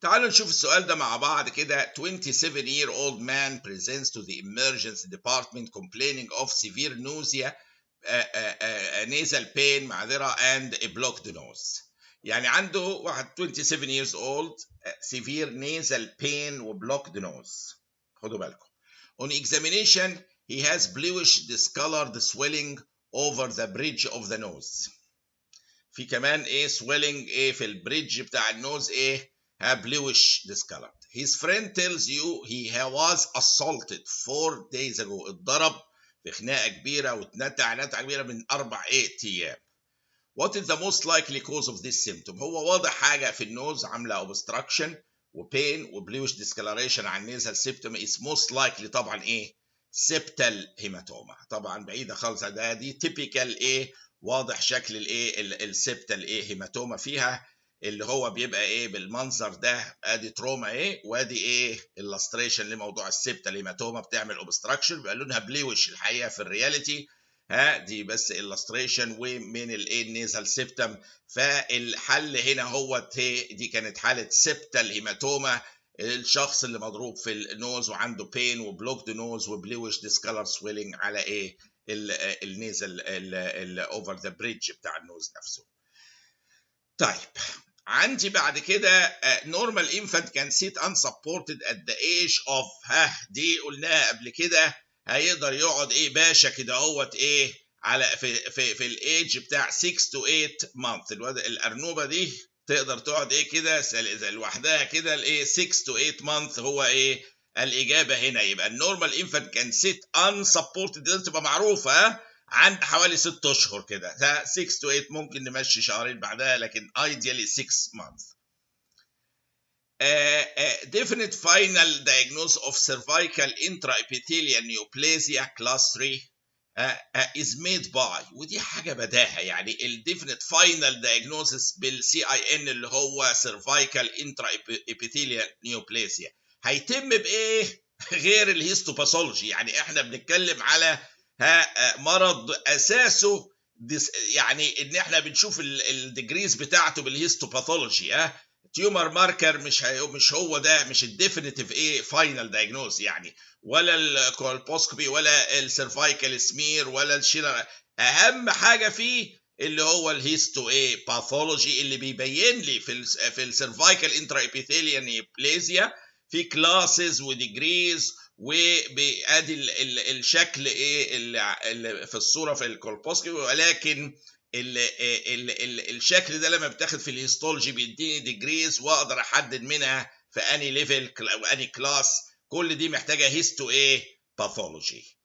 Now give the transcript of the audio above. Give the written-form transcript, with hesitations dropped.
تعالوا نشوف السؤال ده مع بعض كده. 27-year-old man presents to the emergency department complaining of severe nausea, nasal pain معذرة and a blocked nose. يعني عنده واحد 27 years old, severe nasal pain و blocked nose. خدوا بالكم. On examination he has bluish discolored swelling over the bridge of the nose. في كمان ايه swelling ايه في البريدج بتاع النوز ايه bluish discolored. His friend tells you he was assaulted 4 days ago. اتضرب في خناقه كبيره واتنتع نتعه كبيره من 4 ايام. What is the most likely cause of this symptom؟ هو واضح حاجه في النوز عامله obstruction وبين وبلوش discoloration على النيزل septum is most likely طبعا ايه septal hematoma. طبعا بعيده خالص ده دي typical ايه واضح شكل الايه السبتال ايه هيماتوما فيها اللي هو بيبقى ايه بالمنظر ده. ادي تروما ايه وادي ايه اللاستريشن لموضوع السبتال هيماتوما بتعمل اوبستراكشن بيبقى لونها بليوش الحقيقه في الرياليتي. دي بس اللاستريشن ومن الايه النيزل سيبتم. فالحل هنا هو دي كانت حاله سبتال هيماتوما. الشخص اللي مضروب في النوز وعنده بين وبلوكد نوز وبليوش ديسكالر سويلنج على ايه النيزل اوفر ذا بريدج بتاع النوز نفسه. طيب عندي بعد كده normal infant can sit unsupported at the age of دي قلناها قبل كده هيقدر يقعد ايه باشا كده اهوت ايه على في الايدج بتاع 6 to 8 months. الارنوبه دي تقدر تقعد ايه كده لوحدها كده الايه 6 to 8 months هو ايه الاجابه هنا. يبقى النورمال انفانت كان سيت unsupported دي تبقى معروفه عند حوالي 6 اشهر كده 6 to 8 ممكن نمشي شهرين بعدها لكن ideally 6 months. Definite final diagnosis of cervical intraepithelial neoplasia class 3 is made by ودي حاجه بداهه يعني الديفينيت فاينل دايجنوزس بالسي اي ان اللي هو cervical intraepithelial neoplasia هيتم بايه غير الهيستوباثولوجي. يعني احنا بنتكلم على مرض اساسه يعني ان احنا بنشوف الديجريز بتاعته بالهيستوباثولوجي. تيومر ماركر مش هو ده مش الديفينيتيف ايه فاينل دايجنوز يعني ولا الكولبوسكوبي ولا السيرفايكال سمير ولا الشيلر. اهم حاجه فيه اللي هو الهيستو ايه باثولوجي اللي بيبين لي في السيرفايكال انترايبيثيليال نيوبلازيا في كلاسز وديجريز وبادي الشكل ايه اللي في الصوره في الكولبوسكوبي. ولكن الشكل ده لما بتاخد في الهيستولوجي بيديني ديجريز واقدر احدد منها في اني ليفل او اني كلاس. كل دي محتاجه هيستو ايه باثولوجي.